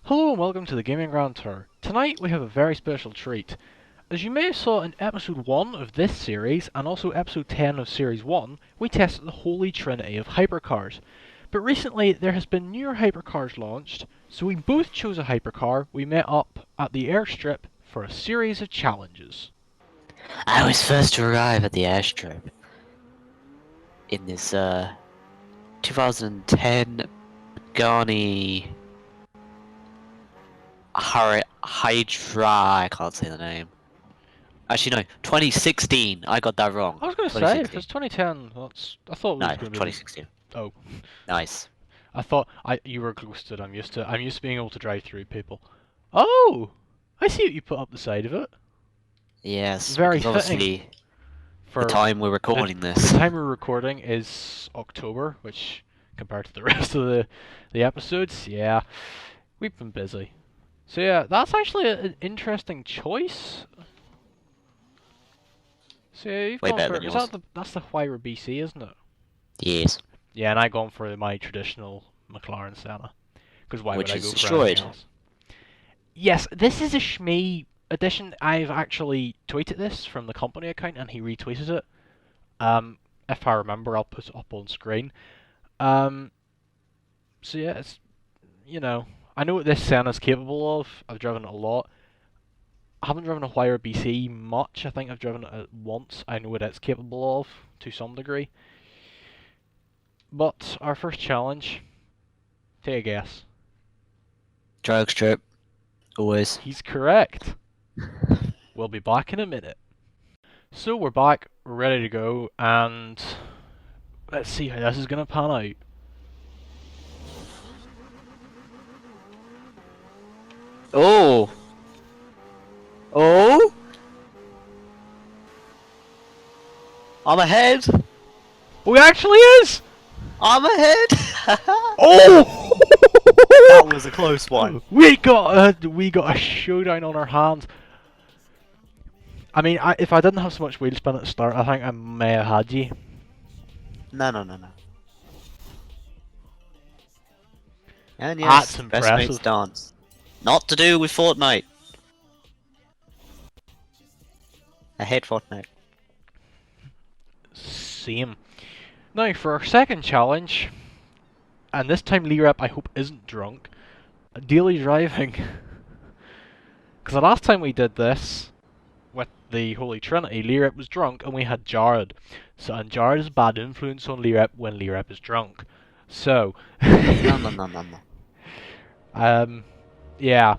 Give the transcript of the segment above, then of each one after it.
Hello and welcome to the Gaming Grand Tour. Tonight we have a very special treat. As you may have saw in episode 1 of this series, and also episode 10 of series 1, we tested the holy trinity of hypercars. But recently there has been newer hypercars launched, so we both chose a hypercar. We met up at the airstrip for a series of challenges. I was first to arrive at the airstrip in this 2010 Pagani Hydra. I can't say the name. Actually, no, 2016. I got that wrong. I was going to say, if it's 2010, I thought it was No, going to be... 2016. Oh. Nice. I thought you were close to it. I'm used to being able to drive through people. Oh! I see what you put up the side of it. Yes, Very because fitting obviously for the time we're recording the this. time we're recording is October, which compared to the rest of the episodes, yeah, we've been busy. So yeah, that's actually an interesting choice. So yeah, you've Way gone better for than yours. that's the Huayra BC, isn't it? Yes. Yeah, and I gone for my traditional McLaren Senna. Because why Which would I is go for destroyed. anything else? Yes, this is a Shmee edition. I've actually tweeted this from the company account, and he retweeted it. If I remember, I'll put it up on screen. So yeah, it's, I know what this Senna's capable of. I've driven it a lot. I haven't driven a Huayra BC much. I think I've driven it once. I know what it's capable of to some degree. But our first challenge, take a guess. Drag strip. Always. He's correct. We'll be back in a minute. So we're back, we're ready to go, and let's see how this is going to pan out. Oh! Oh! I'm ahead! Oh, he actually is! I'm ahead! Oh! That was a close one. We got a showdown on our hands. I mean, if I didn't have so much wheel spin at the start, I think I may have had you. No. And That's yes, best impressive. mates dance. Not to do with Fortnite. I hate Fortnite. Same. Now, for our second challenge, and this time Lee Rep I hope isn't drunk, daily driving. Because the last time we did this, with the Holy Trinity, Lee Rep was drunk and we had Jared. And Jared is a bad influence on Lee Rep when Lee Rep is drunk. So... No. Yeah.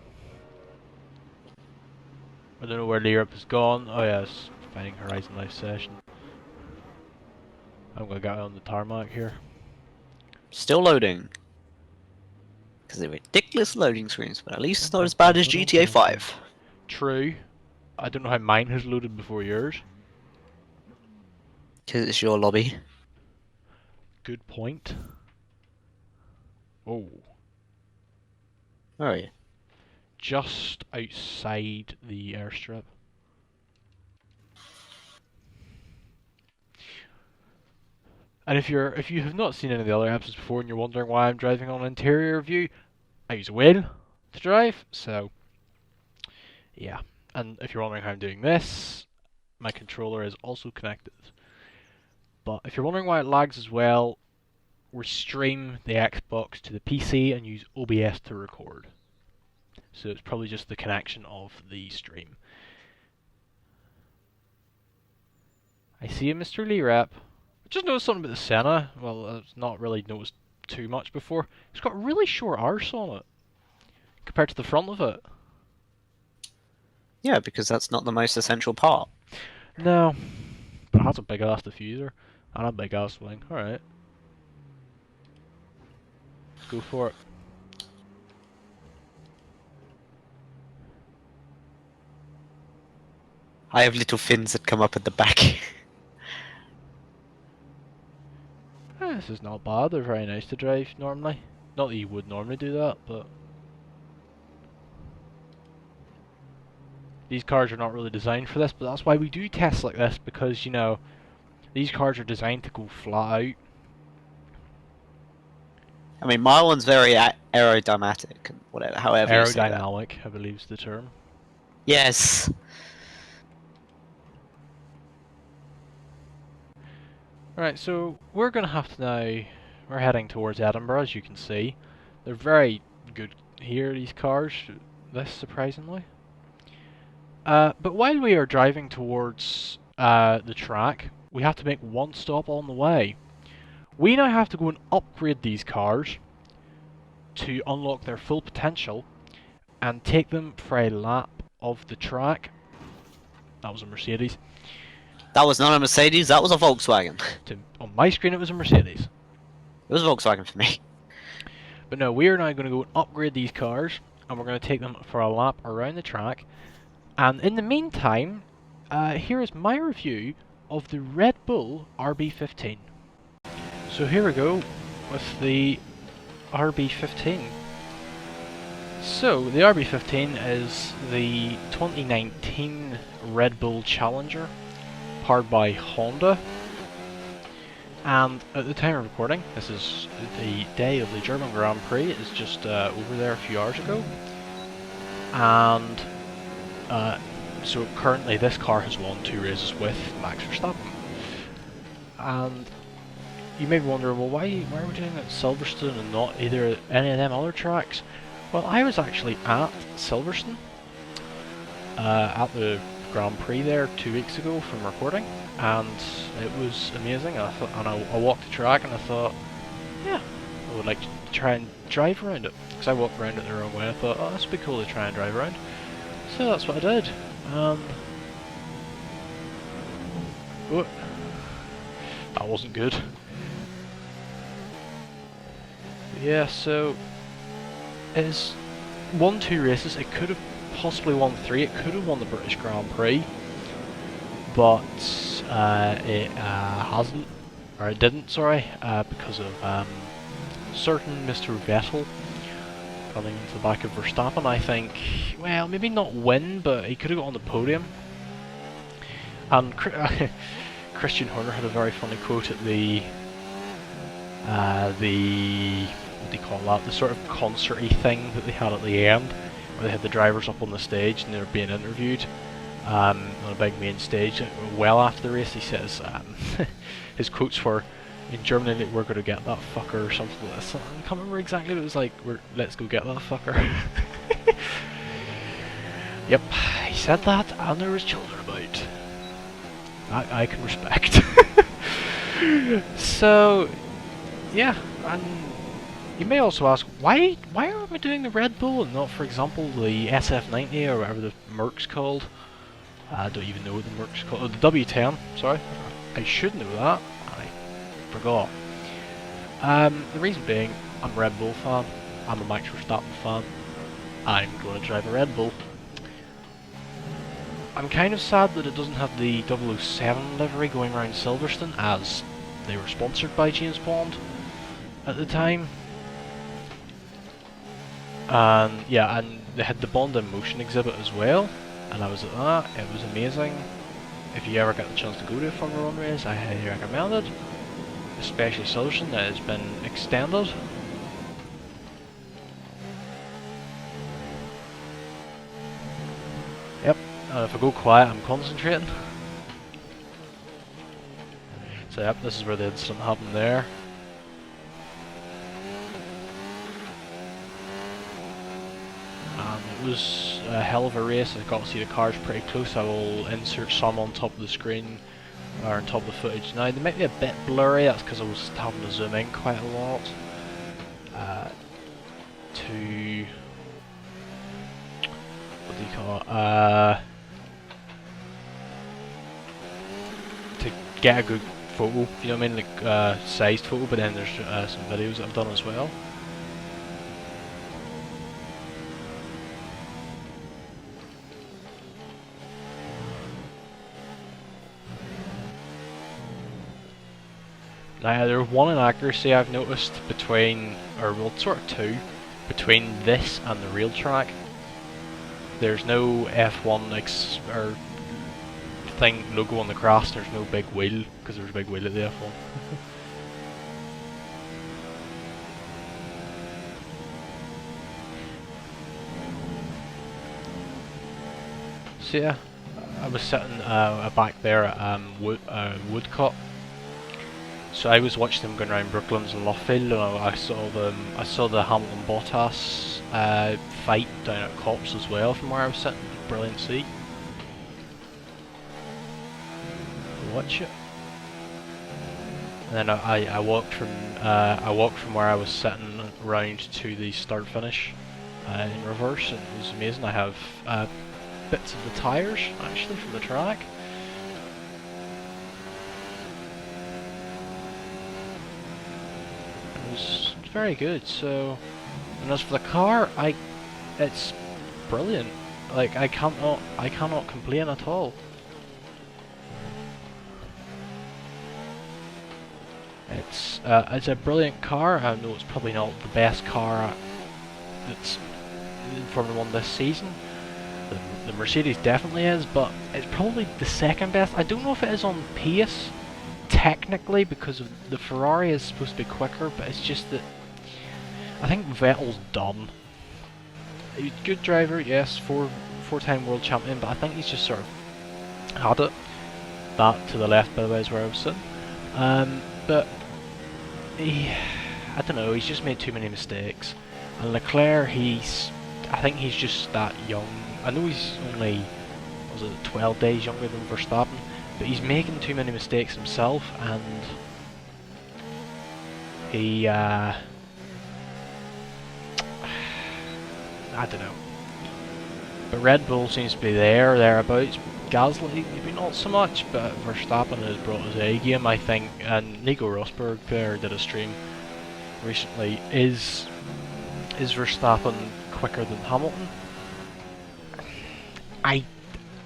I don't know where Lee Rep has gone. Oh yes, finding Horizon Live Session. I'm gonna get on the tarmac here. Still loading. Because they're ridiculous loading screens, but at least it's not as bad as GTA 5. True. I don't know how mine has loaded before yours. Because it's your lobby. Good point. Oh. Where are you? Just outside the airstrip. And if you have not seen any of the other episodes before and you're wondering why I'm driving on interior view, I use a wheel to drive, so yeah. And if you're wondering how I'm doing this, my controller is also connected. But if you're wondering why it lags as well, we stream the Xbox to the PC and use OBS to record. So it's probably just the connection of the stream. I see you, Mr. Lee Rep. I just noticed something about the Senna. Well, I've not really noticed too much before. It's got a really short arse on it compared to the front of it. Yeah, because that's not the most essential part. No, but it has a big ass diffuser and a big ass wing. Alright. Go for it. I have little fins that come up at the back. This is not bad. They're very nice to drive normally. Not that you would normally do that, but these cars are not really designed for this, but that's why we do tests like this, because, you know, these cars are designed to go flat out. I mean, my one's very aerodynamic and whatever, however you say that. Aerodynamic, I believe is the term. Yes. Right, so we're gonna have to now. We're heading towards Edinburgh, as you can see. They're very good here, these cars. This surprisingly. But while we are driving towards the track, we have to make one stop on the way. We now have to go and upgrade these cars to unlock their full potential and take them for a lap of the track. That was a Mercedes. That was not a Mercedes, that was a Volkswagen. On my screen it was a Mercedes. It was a Volkswagen for me. But no, we are now going to go and upgrade these cars, and we're going to take them for a lap around the track. And in the meantime, here is my review of the Red Bull RB15. So here we go with the RB15. So the RB15 is the 2019 Red Bull Challenger, powered by Honda. And at the time of recording, this is the day of the German Grand Prix. It's just over there a few hours ago. And so currently this car has won 2 races with Max Verstappen. And you may be wondering, well, why are we doing it at Silverstone and not either any of them other tracks? Well, I was actually at Silverstone at the Grand Prix there 2 weeks ago from recording, and it was amazing. I walked the track and I thought, yeah, I would like to try and drive around it, because I walked around it the wrong way. I thought, oh, this would be cool to try and drive around. So that's what I did. Oh, that wasn't good. But yeah, so it's won 2 races. It could have possibly won 3. It could have won the British Grand Prix, but it hasn't, or it didn't. Sorry, because of certain Mr. Vettel running into the back of Verstappen. I think, well, maybe not win, but he could have got on the podium. And Christian Horner had a very funny quote at the what do you call that? The sort of concert-y thing that they had at the end, where they had the drivers up on the stage and they were being interviewed on a big main stage. Well after the race, he says his quotes were, "In Germany, we're going to get that fucker," or something like this. I can't remember exactly what it was like. Let's go get that fucker. Yep, he said that, and there was children about. I can respect. So, yeah, and you may also ask, why are we doing the Red Bull and not, for example, the SF90 or whatever the Merc's called? I don't even know what the Merc's called. Oh, the W10, sorry. I should know that. I forgot. The reason being, I'm a Red Bull fan. I'm a Max Verstappen fan. I'm going to drive a Red Bull. I'm kind of sad that it doesn't have the 007 livery going around Silverstone, as they were sponsored by James Bond at the time. And yeah, and they had the Bond in Motion exhibit as well, and I was at that. It was amazing. If you ever get the chance to go to a Formula 1 race, I highly recommend it, especially Silverstone that has been extended. Yep, and if I go quiet, I'm concentrating. So yep, this is where the incident happened there. It was a hell of a race. I got to see the cars pretty close. I will insert some on top of the screen, or on top of the footage. Now, they might be a bit blurry, that's because I was having to zoom in quite a lot. To... what do you call it? To get a good photo, you know what I mean? Like, sized photo, but then there's some videos that I've done as well. Now, there's one inaccuracy I've noticed between, or well, sort of two, between this and the real track. There's no F1 or thing logo on the cross. There's no big wheel, because there's a big wheel at the F1. So yeah, I was sitting back there at Woodcut. So I was watching them going around Brooklands and Loughfield, and I saw them. I saw the Hamilton Bottas fight down at Cops as well from where I was sitting. Brilliant seat. Watch it. And then I walked from where I was sitting round to the start finish in reverse, and it was amazing. I have bits of the tyres actually from the track. It was very good. So, and as for the car, it's brilliant. Like I cannot complain at all. It's a brilliant car. I know it's probably not the best car that's in Formula 1 this season. The Mercedes definitely is, but it's probably the second best. I don't know if it is on pace, technically, because of the Ferrari is supposed to be quicker, but it's just that I think Vettel's done. He's a good driver, yes, four-time world champion, but I think he's just sort of had it. That to the left, by the way, is where I was sitting. But I don't know, he's just made too many mistakes. And Leclerc, I think he's just that young. I know he's only, was it 12 days younger than Verstappen, but he's making too many mistakes himself, and he, I don't know. But Red Bull seems to be thereabouts. Gasly, maybe not so much, but Verstappen has brought his A game, I think, and Nico Rosberg there did a stream recently. Is Verstappen quicker than Hamilton?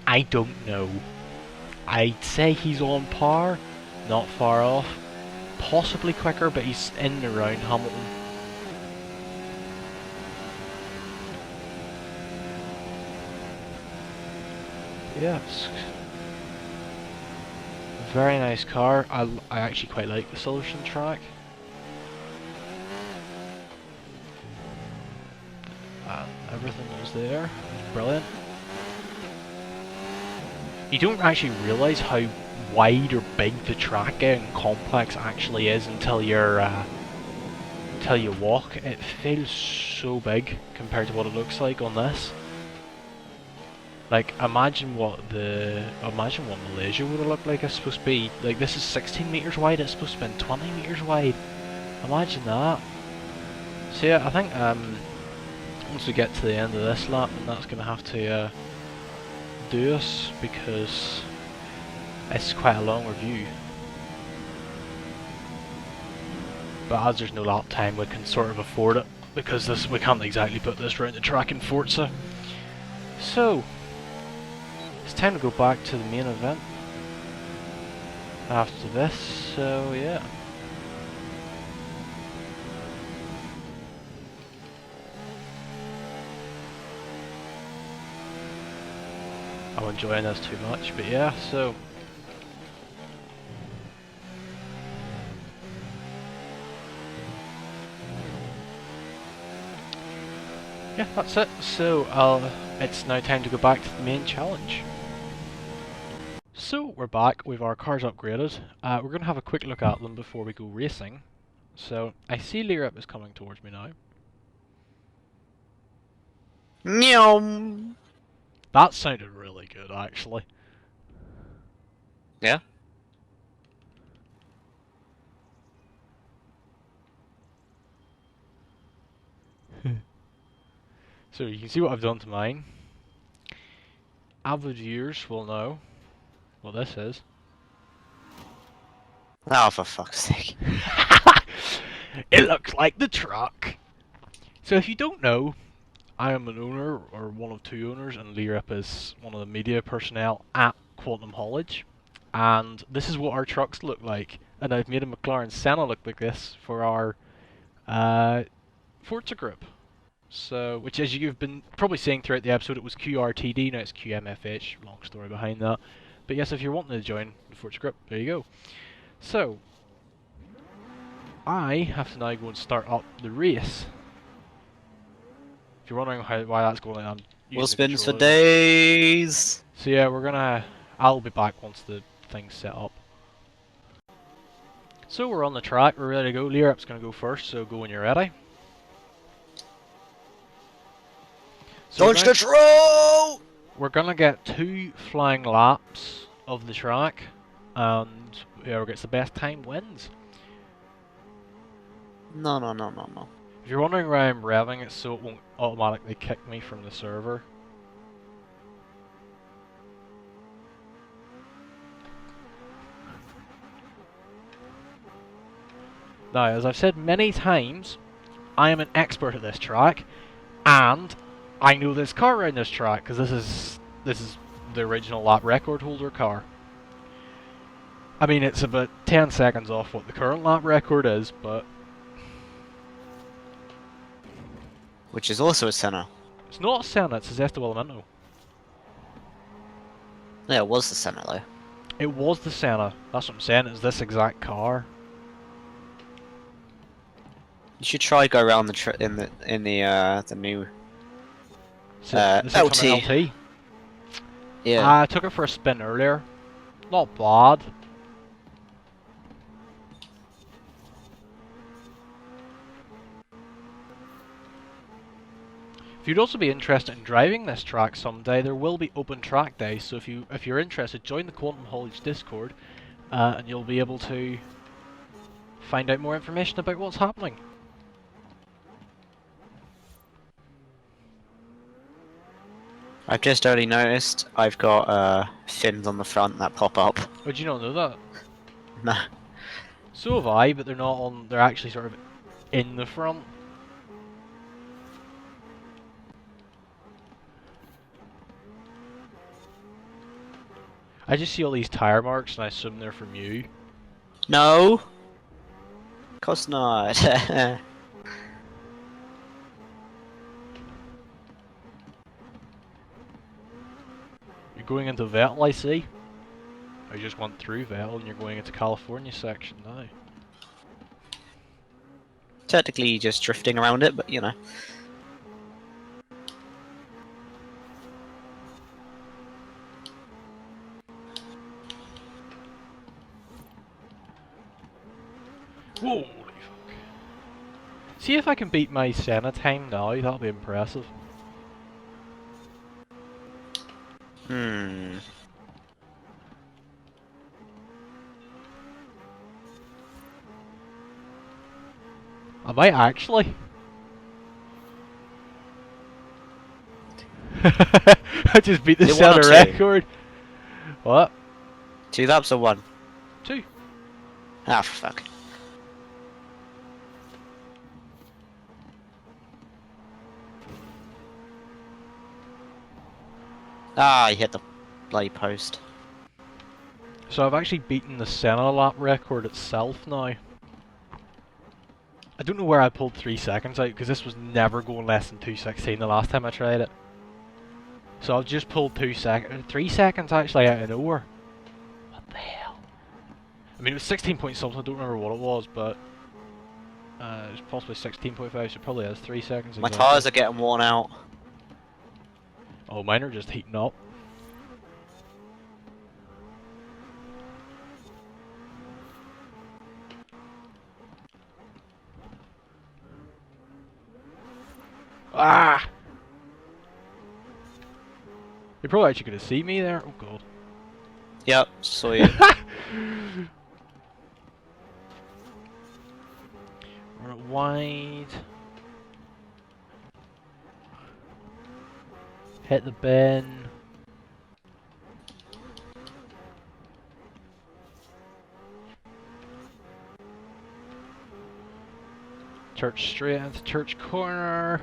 I don't know. I'd say he's on par, not far off. Possibly quicker, but he's in and around Hamilton. Yes. Very nice car. I actually quite like the Silverstone track. Everything was there. It was brilliant. You don't actually realise how wide or big the track and complex actually is until you walk. It feels so big compared to what it looks like on this. Like, imagine what Malaysia would have looked like. It's supposed to be, like, this is 16 meters wide, it's supposed to be 20 meters wide. Imagine that. So yeah, I think once we get to the end of this lap, then that's going to have to do us, because it's quite a long review. But as there's no lap time, we can sort of afford it, because we can't exactly put this round the track in Forza. So, it's time to go back to the main event after this, so yeah. I'm enjoying this too much, but yeah, so. Yeah, that's it. So, it's now time to go back to the main challenge. So, we're back with our cars upgraded. We're going to have a quick look at them before we go racing. So, I see Lirip is coming towards me now. Meow. That sounded really good, actually. Yeah. So, you can see what I've done to mine. Avid viewers will know what this is. Oh, for fuck's sake. It looks like the truck! So if you don't know, I am an owner, or one of two owners, and Lirip is one of the media personnel at Quantum Haulage. And this is what our trucks look like. And I've made a McLaren Senna look like this for our Forza group. So, which, as you've been probably seeing throughout the episode, it was QRTD, now it's QMFH, long story behind that. But yes, if you're wanting to join the Forza group, there you go. So, I have to now go and start up the race. If you're wondering why that's going on, I'm using We'll the spin for controller. days. So yeah, I'll be back once the thing's set up. So we're on the track, we're ready to go. Learup's gonna go first, so go when you're ready. So Dodge control! we're gonna get 2 flying laps of the track, and whoever gets the best time wins. No, no, no, no, no. If you're wondering why I'm revving it so it won't automatically kick me from the server. Now, as I've said many times, I am an expert at this track, and I know this car around this track because this is the original lap record holder car. I mean, it's about 10 seconds off what the current lap record is, but Which is also a Senna. it's not a Senna, it's a Zesta Elemento. Yeah, it was the Senna though. It was the Senna. That's what I'm saying. It's this exact car. You should try go around the new The LT. 600 LT. Yeah. I took it for a spin earlier. Not bad. If you'd also be interested in driving this track someday, there will be open track days. So if you're interested, join the Quantum Haulage Discord, and you'll be able to find out more information about what's happening. I've just already noticed I've got fins on the front that pop up. Would you not know that? Nah. So have I, but they're not on. They're actually sort of in the front. I just see all these tire marks, and I assume they're from you. No. Of course not. You're going into Vettel, I see. I just went through Vettel, and you're going into California section now. Technically just drifting around it, but you know. Holy fuck. See if I can beat my Senna time now, that'll be impressive. Hmm. I might actually. I just beat the Is it one or Senna two? record. What? 2 laps or 1? 2. Ah, for fuck. Ah, he hit the bloody post. So I've actually beaten the Senna lap record itself now. I don't know where I pulled 3 seconds out, because this was never going less than 2:16 the last time I tried it. So I've just pulled 3 seconds actually out of nowhere. What the hell? I mean, it was 16 point something, I don't remember what it was, but it was possibly 16.5, so it probably has 3 seconds My exactly. tires are getting worn out. Oh, mine are just heating up. Ah! You probably actually could have seen me there. Oh god. Yep, saw you. Run it wide. Hit the bin. Church straight into church corner.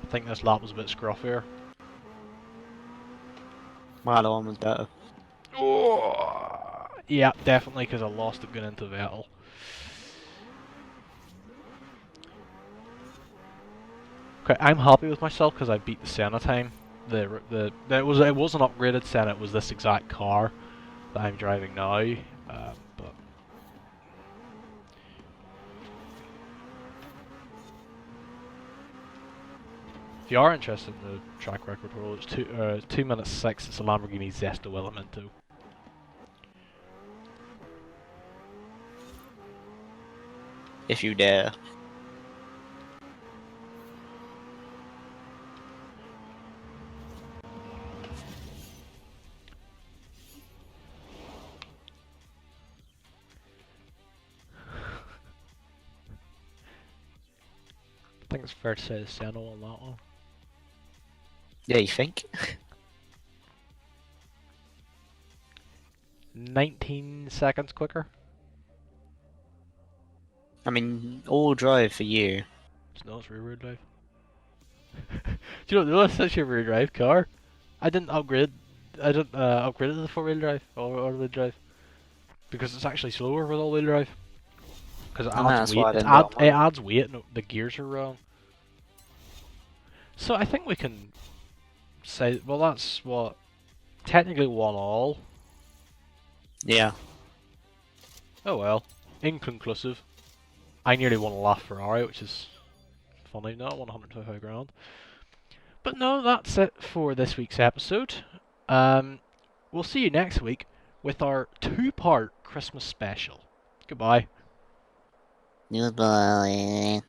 I think this lap was a bit scruffier. My other one was better. Oh, yeah, definitely, because I lost it going into Vettel. Okay, I'm happy with myself because I beat the Senna time. It was an upgraded Senna. It was this exact car that I'm driving now. But If you are interested in the track record world, it's 2 minutes 6. It's a Lamborghini Zesto Elemento. If you dare. I think it's fair to say the Senna on that one. Yeah, you think? 19 seconds quicker. I mean, all drive for you. It's not, it's rear-wheel drive. Do you know it's such a rear drive car? I didn't upgrade. I didn't upgrade it to the 4-wheel drive or all-wheel drive because it's actually slower with all-wheel drive. Because it And adds that's weight. why I didn't do it on It mine. adds weight. And the gears are wrong. So I think we can say, well, that's what technically 1-all. Yeah. Oh well, inconclusive. I nearly won a LaFerrari, which is funny. No, I won 125 grand. But no, that's it for this week's episode. We'll see you next week with our 2-part Christmas special. Goodbye. Goodbye.